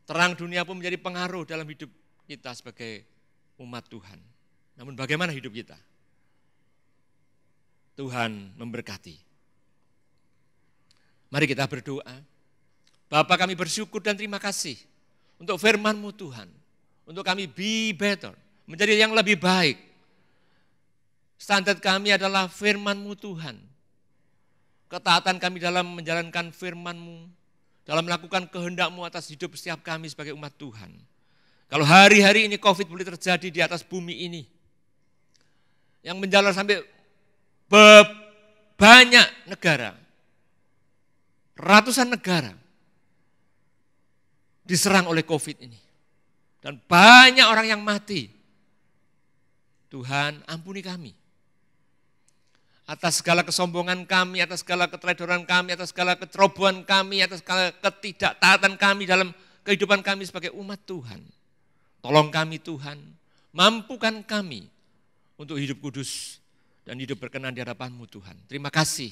Terang dunia pun menjadi pengaruh dalam hidup kita sebagai umat Tuhan. Namun bagaimana hidup kita? Tuhan memberkati. Mari kita berdoa. Bapa, kami bersyukur dan terima kasih untuk firman-Mu Tuhan. Untuk kami be better, menjadi yang lebih baik. Standar kami adalah firman-Mu Tuhan. Ketaatan kami dalam menjalankan firman-Mu, dalam melakukan kehendak-Mu atas hidup setiap kami sebagai umat Tuhan. Kalau hari-hari ini COVID boleh terjadi di atas bumi ini, yang menjalar sampai banyak negara, ratusan negara diserang oleh COVID ini. Dan banyak orang yang mati. Tuhan, ampuni kami. Atas segala kesombongan kami, atas segala keteledoran kami, atas segala kecerobohan kami, atas segala ketidaktaatan kami dalam kehidupan kami sebagai umat Tuhan. Tolong kami Tuhan, mampukan kami untuk hidup kudus dan hidup berkenan di hadapan-Mu Tuhan. Terima kasih.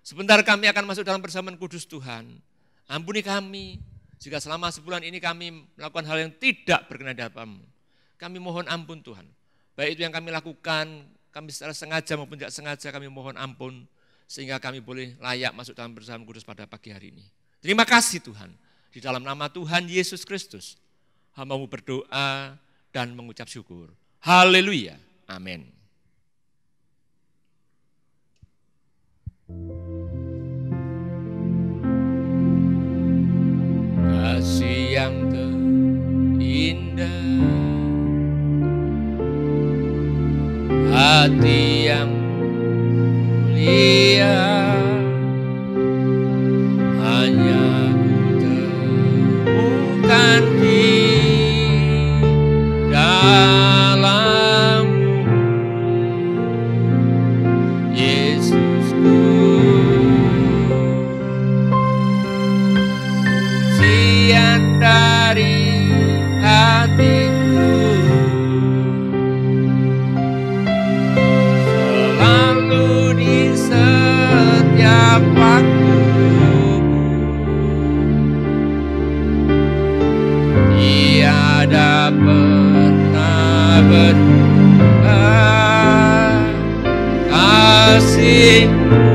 Sebentar kami akan masuk dalam perjamuan kudus Tuhan. Ampuni kami jika selama sebulan ini kami melakukan hal yang tidak berkenan di hadapan-Mu. Kami mohon ampun Tuhan. Baik itu yang kami lakukan, kami secara sengaja maupun tidak sengaja kami mohon ampun. Sehingga kami boleh layak masuk dalam perjamuan kudus pada pagi hari ini. Terima kasih Tuhan. Di dalam nama Tuhan Yesus Kristus, hamba-Mu berdoa dan mengucap syukur. Haleluya. Amin. Kasih yang terindah, hati yang mulia, hanya kutemukan di dalam-Mu, Yesusku. Pujian dari hatiku selalu di setiap waktu. Tiada pernah berubah kasih-Mu.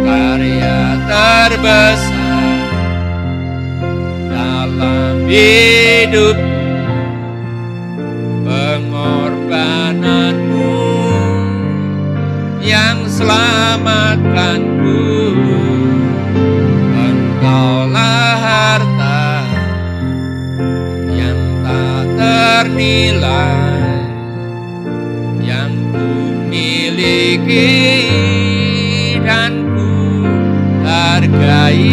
Karya terbesar dalam hidup, pengorbanan-Mu yang selamatkanku. Engkaulah harta yang tak ternilai yang ku miliki dan ku hargai.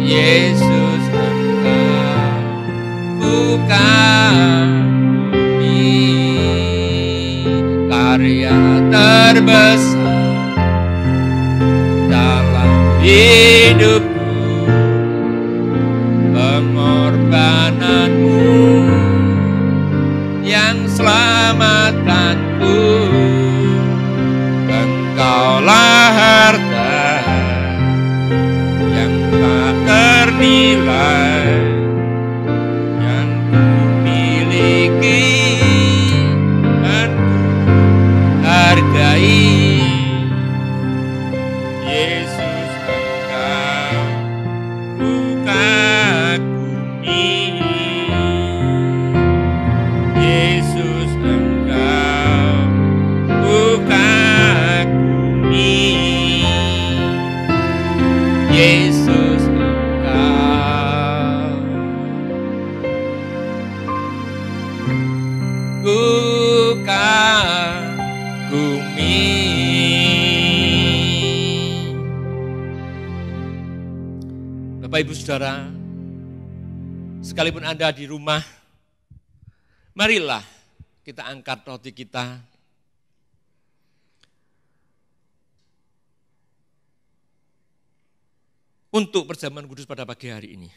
Yesus, Engkau bukan karya terbesar dalam hidupku, pengorbanan-Mu yang selamatkanku. Engkaulah harta yang tak ternilai yang ku miliki dan hargai. Yesus, Engkau buka bumi. Yesus, Engkau buka bumi. Yesus, Engkau buka bumi. Bapak Ibu Saudara, sekalipun Anda di rumah, marilah kita angkat roti kita. Untuk perjamuan kudus pada pagi hari ini.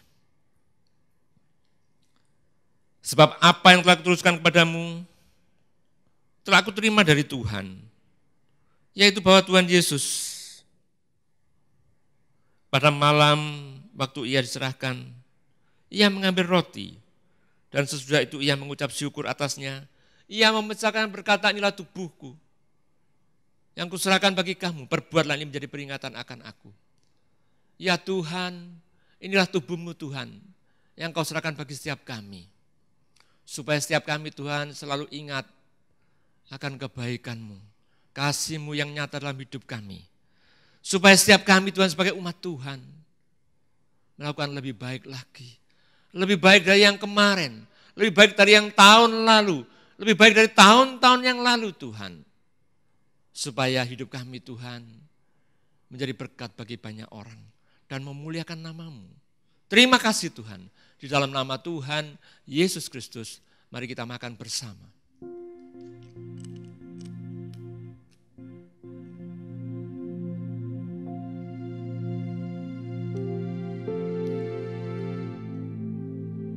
Sebab apa yang telah kuteruskan kepadamu, telah aku terima dari Tuhan, yaitu bahwa Tuhan Yesus pada malam waktu ia diserahkan, ia mengambil roti, dan sesudah itu ia mengucap syukur atasnya. Ia memecahkan berkata, inilah tubuhku yang kuserahkan bagi kamu, perbuatlah ini menjadi peringatan akan aku. Ya Tuhan, inilah tubuhmu Tuhan, yang kau serahkan bagi setiap kami. Supaya setiap kami Tuhan selalu ingat akan kebaikan-Mu, kasih-Mu yang nyata dalam hidup kami. Supaya setiap kami Tuhan sebagai umat Tuhan melakukan lebih baik lagi. Lebih baik dari yang kemarin, lebih baik dari yang tahun lalu, lebih baik dari tahun-tahun yang lalu Tuhan. Supaya hidup kami Tuhan menjadi berkat bagi banyak orang dan memuliakan nama-Mu. Terima kasih Tuhan. Di dalam nama Tuhan Yesus Kristus, mari kita makan bersama.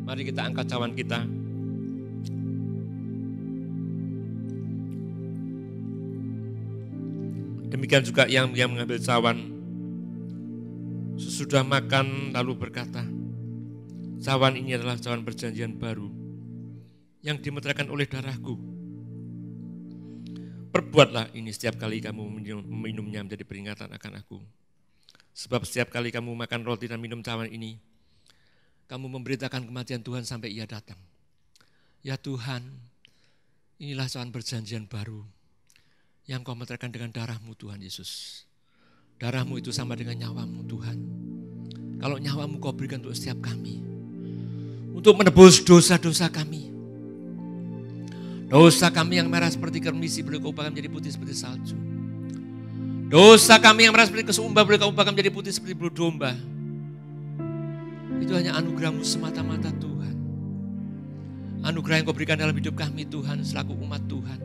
Mari kita angkat cawan kita. Demikian juga yang mengambil cawan sesudah makan lalu berkata, cawan ini adalah cawan perjanjian baru yang dimeteraikan oleh darahku. Perbuatlah ini setiap kali kamu meminumnya menjadi peringatan akan aku. Sebab setiap kali kamu makan roti dan minum cawan ini, kamu memberitakan kematian Tuhan sampai ia datang. Ya Tuhan, inilah cawan perjanjian baru yang kau meteraikan dengan darah-Mu Tuhan Yesus. Darah-Mu itu sama dengan nyawa-Mu Tuhan. Kalau nyawa-Mu kau berikan untuk setiap kami, untuk menebus dosa-dosa kami. Dosa kami yang merah seperti kermisi boleh kau ubahkan menjadi putih seperti salju. Dosa kami yang merah seperti kesumba boleh kau ubahkan menjadi putih seperti bulu domba. Itu hanya anugerah-Mu semata-mata Tuhan. Anugerah yang kau berikan dalam hidup kami Tuhan selaku umat Tuhan.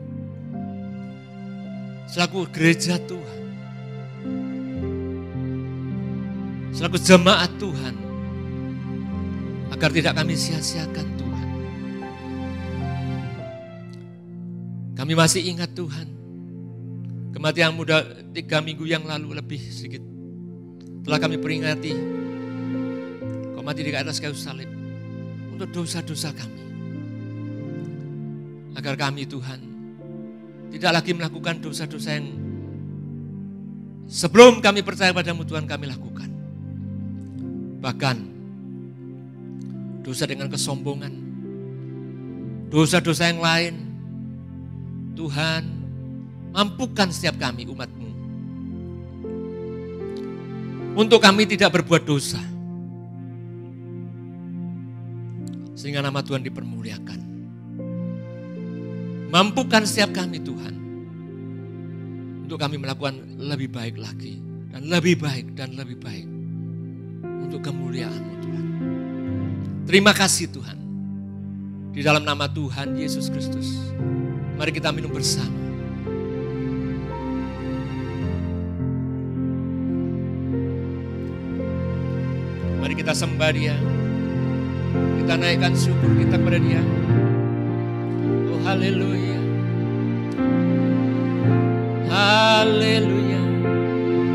Selaku gereja Tuhan. Selaku jemaat Tuhan. Agar tidak kami sia-siakan Tuhan. Kami masih ingat Tuhan. Kematian muda 3 minggu yang lalu lebih sedikit. Telah kami peringati. Kau mati di atas kayu salib. Untuk dosa-dosa kami. Agar kami Tuhan tidak lagi melakukan dosa-dosa yang sebelum kami percaya padamu Tuhan kami lakukan. Bahkan dosa dengan kesombongan, dosa-dosa yang lain, Tuhan mampukan setiap kami umat-Mu untuk kami tidak berbuat dosa. Sehingga nama Tuhan dipermuliakan. Mampukan setiap kami Tuhan untuk kami melakukan lebih baik lagi dan lebih baik dan lebih baik untuk kemuliaan-Mu Tuhan. Terima kasih Tuhan. Di dalam nama Tuhan Yesus Kristus. Mari kita minum bersama. Mari kita sembah Dia. Kita naikkan syukur kita kepada Dia. Oh haleluya. Haleluya.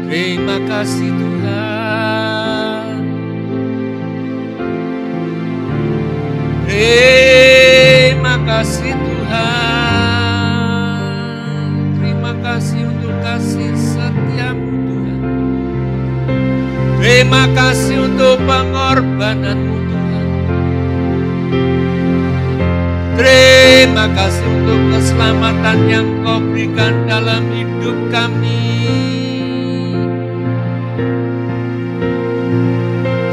Terima kasih Tuhan. Terima kasih Tuhan. Terima kasih untuk kasih setia-Mu Tuhan. Terima kasih untuk pengorbanan-Mu Tuhan. Terima kasih untuk keselamatan yang Kau berikan dalam hidup kami.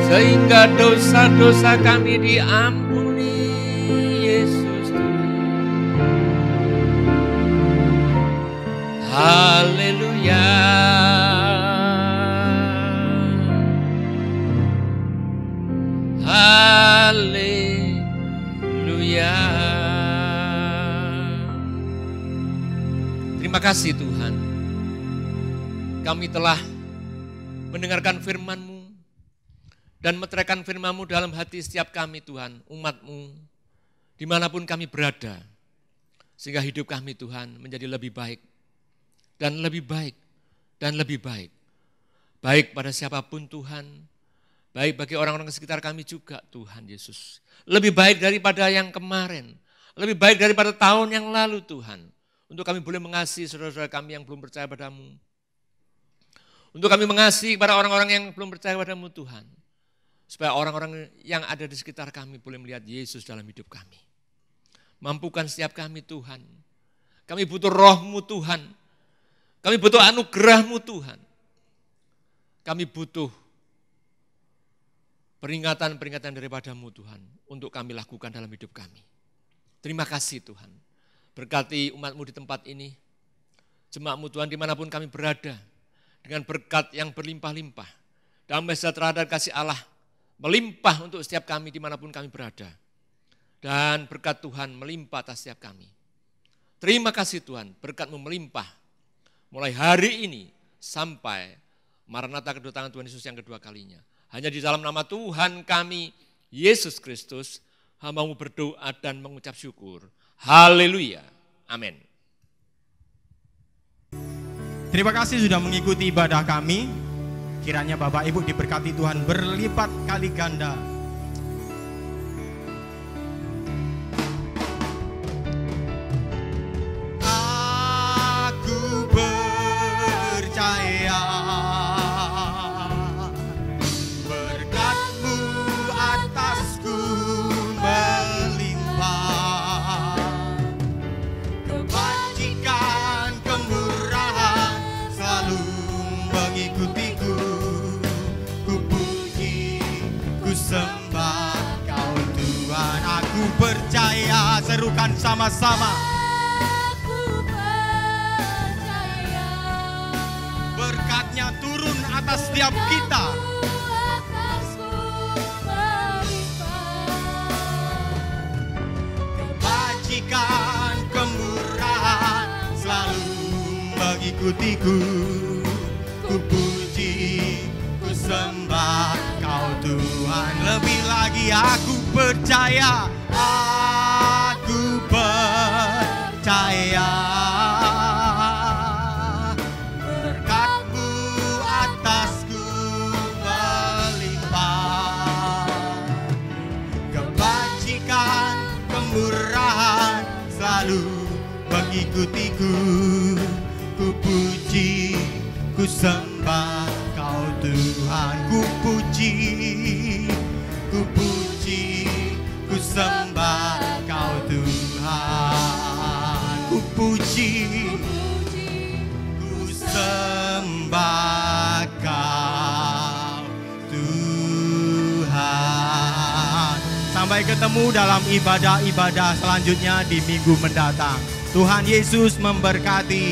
Sehingga dosa-dosa kami diampuni, Yesus Tuhan. Haleluya. Haleluya. Terima kasih Tuhan. Kami telah mendengarkan firman-Mu dan meteraikan firman-Mu dalam hati setiap kami Tuhan, umat-Mu, dimanapun kami berada. Sehingga hidup kami Tuhan menjadi lebih baik dan lebih baik dan lebih baik. Baik pada siapapun Tuhan, Baik bagi orang-orang di sekitar kami juga Tuhan Yesus. Lebih baik daripada yang kemarin. Lebih baik daripada tahun yang lalu Tuhan. Untuk kami boleh mengasihi saudara-saudara kami yang belum percaya padamu. Untuk kami mengasihi kepada orang-orang yang belum percaya padamu Tuhan. Supaya orang-orang yang ada di sekitar kami boleh melihat Yesus dalam hidup kami. Mampukan setiap kami Tuhan. Kami butuh roh-Mu Tuhan. Kami butuh anugerah-Mu Tuhan. Kami butuh peringatan-peringatan daripada-Mu Tuhan. Untuk kami lakukan dalam hidup kami. Terima kasih Tuhan. Berkati umat-Mu di tempat ini. Jemaat-Mu Tuhan dimanapun kami berada. Dengan berkat yang berlimpah-limpah. Damai sejahtera dan kasih Allah. Melimpah untuk setiap kami dimanapun kami berada. Dan berkat Tuhan melimpah atas setiap kami. Terima kasih Tuhan, berkat-Mu melimpah. Mulai hari ini sampai Maranatha kedatangan Tuhan Yesus yang kedua kalinya. Hanya di dalam nama Tuhan kami, Yesus Kristus, hamba-Mu berdoa dan mengucap syukur. Haleluya. Amin. Terima kasih sudah mengikuti ibadah kami. Kiranya Bapak Ibu diberkati Tuhan berlipat kali ganda. Aku percaya berkat-Mu atasku melimpah. Kebajikan, kemurahan selalu mengikutiku. Ku puji, ku sembah Kau Tuhan. Aku percaya, serukan sama-sama. Aku percaya Berkat-Nya turun atas setiap kita. atasku melimpah. Kebajikan, kemurahan selalu mengikutiku. Ku puji, ku sembah Kau Tuhan. Lebih lagi aku percaya. Aku percaya berkat-Mu atasku melimpah. Kebajikan, kemurahan selalu mengikutiku. Ku puji, ku sembah Kau Tuhan. Ku puji, ku puji, ku sembah Kau Tuhan. Ku puji, ku sembah Kau Tuhan. Sampai ketemu dalam ibadah-ibadah selanjutnya di minggu mendatang. Tuhan Yesus memberkati.